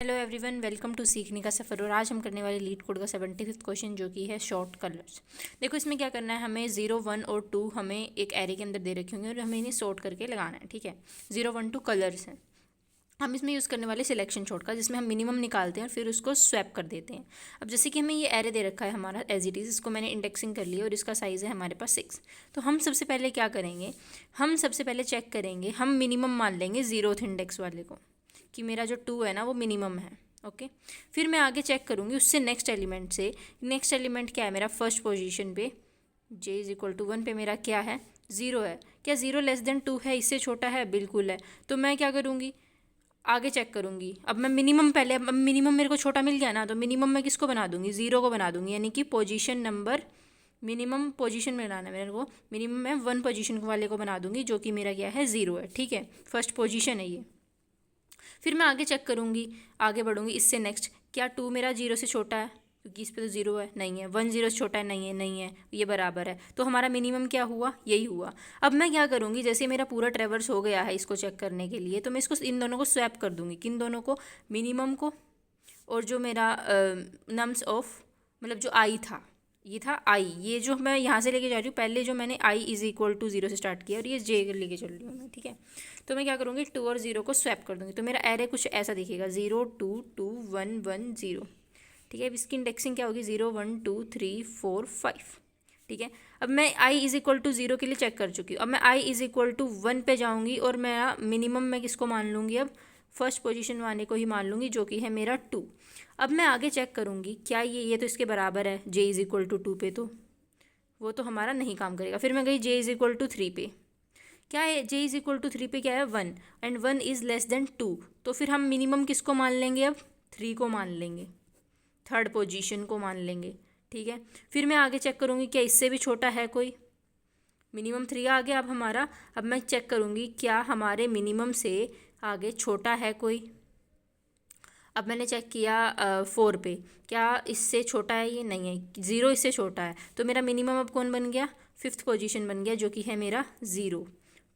Hello everyone, welcome to सीखने का सफ़र। और आज हम करने वाले लीड कोड का 75वां क्वेश्चन, जो कि है शॉर्ट कलर्स। देखो इसमें क्या करना है, हमें 0, 1 और 2 हमें एक एरे के अंदर दे रखे होंगे और हमें इन्हें सॉर्ट करके लगाना है। ठीक है, 0, 1, 2 कलर्स हैं। हम इसमें यूज़ करने वाले सिलेक्शन शॉर्ट का, जिसमें हम मिनिमम निकालते हैं और फिर उसको स्वैप कर देते हैं। अब जैसे कि हमें ये एरे दे रखा है हमारा एज इट इज़, इसको मैंने इंडेक्सिंग कर लिया और इसका साइज़ है हमारे पास 6। तो हम सबसे पहले क्या करेंगे, हम सबसे पहले चेक करेंगे, हम मिनिमम मान लेंगे 0th इंडेक्स वाले को कि मेरा जो 2 है ना वो मिनिमम है। ओके, फिर मैं आगे चेक करूँगी उससे नेक्स्ट एलिमेंट से। नेक्स्ट एलिमेंट क्या है मेरा, फर्स्ट पोजीशन पे j = 1 पे मेरा क्या है, 0 है। क्या 0 लेस देन 2 है, इससे छोटा है? बिल्कुल है। तो मैं क्या करूँगी, आगे चेक करूँगी। अब मैं मिनिमम पहले, अब मिनिमम मेरे को छोटा मिल गया ना, तो मिनिमम मैं किसको बना दूँगी, 0 को बना दूँगी। यानी कि पोजीशन नंबर, मिनिमम पोजीशन में बनाना है मेरे को, मिनिमम मैं 1 पोजीशन वाले को बना दूँगी, जो कि मेरा क्या है, 0 है। ठीक है, फर्स्ट पोजीशन है ये। फिर मैं आगे चेक करूँगी, आगे बढ़ूँगी इससे नेक्स्ट, क्या 2 मेरा 0 से छोटा है, क्योंकि इस पे तो 0 है, नहीं है। 1 0 से छोटा है, नहीं है, नहीं है, ये बराबर है। तो हमारा मिनिमम क्या हुआ, यही हुआ। अब मैं क्या करूँगी, जैसे मेरा पूरा ट्रेवर्स हो गया है इसको चेक करने के लिए, तो मैं इसको इन दोनों को स्वैप कर दूँगी। किन दोनों को, मिनिमम को और जो मेरा नम्स ऑफ, मतलब जो आई था, ये था आई, ये जो मैं यहाँ से लेके जा रही हूँ, पहले जो मैंने आई = 0 से स्टार्ट किया और ये जे लेके चल रही हूँ मैं। ठीक है, तो मैं क्या करूँगी, 2 और 0 को स्वैप कर दूँगी। तो मेरा एरे कुछ ऐसा दिखेगा, 0 2 2 1 1 0। ठीक है, अब इसकी इंडेक्सिंग क्या होगी, 0 1 2 3 4 5। ठीक है, अब मैं i = 0 के लिए चेक कर चुकी हूँ। अब मैं i = 1 पे जाऊँगी और मेरा मिनिमम मैं किसको मान लूँगी, अब फर्स्ट पोजीशन वाले को ही मान लूँगी, जो कि है मेरा 2। अब मैं आगे चेक करूँगी, क्या ये तो इसके बराबर है j = 2 पे, तो वो तो हमारा नहीं काम करेगा। फिर मैं गई j = 3 पे, क्या है j = 3 पे, क्या है 1, एंड 1 इज़ लेस देन 2। तो फिर हम मिनिमम किसको मान लेंगे, अब 3 को मान लेंगे, थर्ड पोजीशन को मान लेंगे। ठीक है, फिर मैं आगे चेक करूँगी, क्या इससे भी छोटा है कोई, मिनिमम 3 आ गया अब हमारा। अब मैं चेक करूँगी, क्या हमारे मिनिमम से आगे छोटा है कोई। अब मैंने चेक किया 4 पे, क्या इससे छोटा है, ये नहीं है, 0 इससे छोटा है। तो मेरा मिनिमम अब कौन बन गया, 5th पोजीशन बन गया, जो कि है मेरा 0।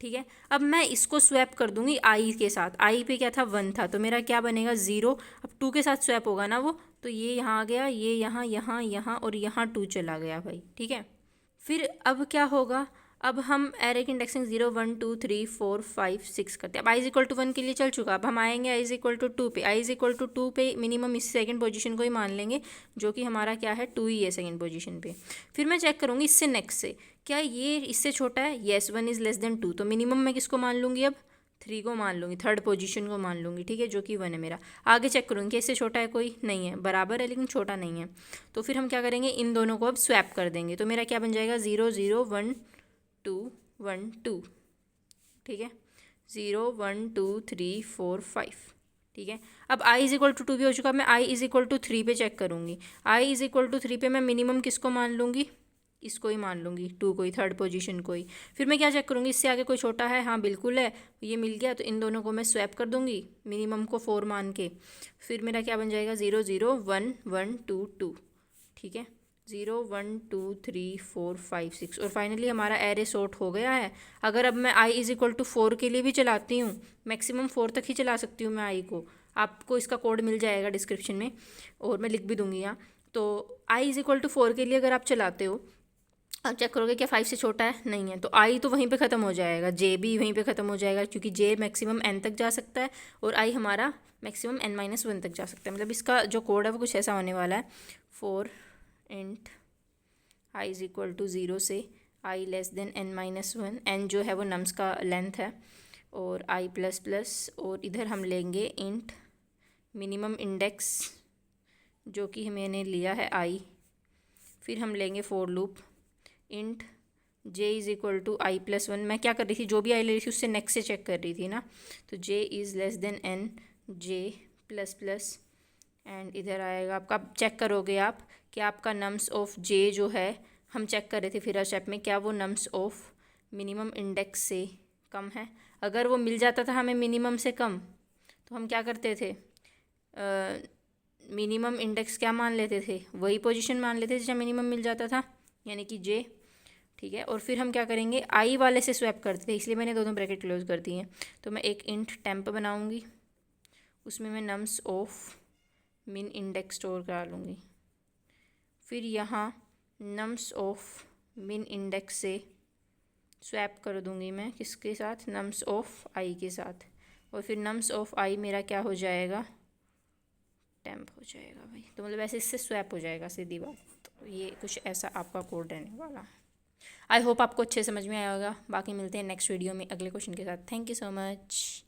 ठीक है, अब मैं इसको स्वैप कर दूंगी आई के साथ। आई पे क्या था, 1 था, तो मेरा क्या बनेगा, 0। अब 2 के साथ स्वैप होगा ना वो, तो ये यहाँ आ गया, ये यहाँ, यहाँ, यहाँ और यहाँ 2 चला गया भाई। ठीक है, फिर अब क्या होगा, अब हम एरे की इंडेक्सिंग 0 1 2 3 4 5 6 करते हैं। अब i = 1 के लिए चल चुका, अब हम आएंगे i = 2 पे। i = 2 पे मिनिमम इस सेकंड पोजीशन को ही मान लेंगे, जो कि हमारा क्या है, 2 ही है सेकंड पोजीशन पे। फिर मैं चेक करूँगी इससे नेक्स्ट से, क्या ये इससे छोटा है, येस, 1 इज़ लेस देन 2। तो मिनिमम मैं किसको मान लूँगी, अब 3 को मान लूँगी, थर्ड पोजीशन को मान लूँगी। ठीक है, जो कि 1 है मेरा। आगे चेक करूँगी, इससे छोटा है कोई, नहीं है, बराबर है लेकिन छोटा नहीं है। तो फिर हम क्या करेंगे, इन दोनों को अब स्वैप कर देंगे। तो मेरा क्या बन जाएगा, 0 0 1 2 1 2। ठीक है, 0 1 2 3 4 5। ठीक है, अब i = 2 भी हो चुका। अब मैं i = 3 पे चेक करूँगी। i = 3 पे मैं मिनिमम किसको मान लूँगी, इसको ही मान लूँगी, 2 को ही, थर्ड पोजीशन को ही। फिर मैं क्या चेक करूँगी, इससे आगे कोई छोटा है, हाँ बिल्कुल है, ये मिल गया। तो इन दोनों को मैं स्वैप कर दूँगी, मिनिमम को 4 मान के। फिर मेरा क्या बन जाएगा, 0 0 1 1 2 2। ठीक है, 0 1 2 3 4 5 6, और फाइनली हमारा एरे सॉर्ट हो गया है। अगर अब मैं i = 4 के लिए भी चलाती हूँ, मैक्सिमम 4 तक ही चला सकती हूँ मैं आई को। आपको इसका कोड मिल जाएगा डिस्क्रिप्शन में, और मैं लिख भी दूँगी यहाँ। तो i = 4 के लिए अगर आप चलाते हो, अब चेक करोगे क्या 5 से छोटा है, नहीं है, तो आई तो वहीं पे ख़त्म हो जाएगा, जे भी वहीं पे ख़त्म हो जाएगा, क्योंकि जे मैक्सिमम n तक जा सकता है और आई हमारा मैक्सिमम n-1 तक जा सकता है। मतलब इसका जो कोड है वो कुछ ऐसा होने वाला है, 4 int i = 0 से i less than n-1। n जो है वो नम्स का लेंथ है, और i प्लस प्लस, और इधर हम लेंगे इंट मिनिमम इंडेक्स, जो कि मैंने लिया है i। फिर हम लेंगे for loop int j = i + 1। मैं क्या कर रही थी, जो भी i ले रही थी उससे नेक्स्ट से चेक कर रही थी ना, तो j is less than n j plus plus, and इधर आएगा आपका, चेक करोगे आप कि आपका नम्स ऑफ j जो है, हम चेक कर रहे थे फिर स्टेप में, क्या वो नम्स ऑफ मिनिमम इंडेक्स से कम है। अगर वो मिल जाता था हमें मिनिमम से कम, तो हम क्या करते थे, मिनिमम इंडेक्स क्या मान लेते थे, वही पोजीशन मान लेते थे जहाँ मिनिमम मिल जाता था, यानी कि j। ठीक है, और फिर हम क्या करेंगे, आई वाले से स्वैप करते थे, इसलिए मैंने दोनों ब्रैकेट क्लोज कर दिए हैं। तो मैं एक इंट टेम्प बनाऊंगी उसमें मैं नम्स ऑफ मिन इंडेक्स स्टोर करा लूँगी। फिर यहाँ नम्स ऑफ मिन इंडेक्स से स्वैप कर दूँगी मैं किसके साथ, नम्स ऑफ आई के साथ। और फिर नम्स ऑफ आई मेरा क्या हो जाएगा, टेम्प हो जाएगा भाई। तो मतलब ऐसे इससे स्वैप हो जाएगा सीधी बात। तो ये कुछ ऐसा आपका कोड रहने वाला। आई होप आपको अच्छे समझ में आया होगा। बाकी मिलते हैं नेक्स्ट वीडियो में अगले क्वेश्चन के साथ। Thank you so much.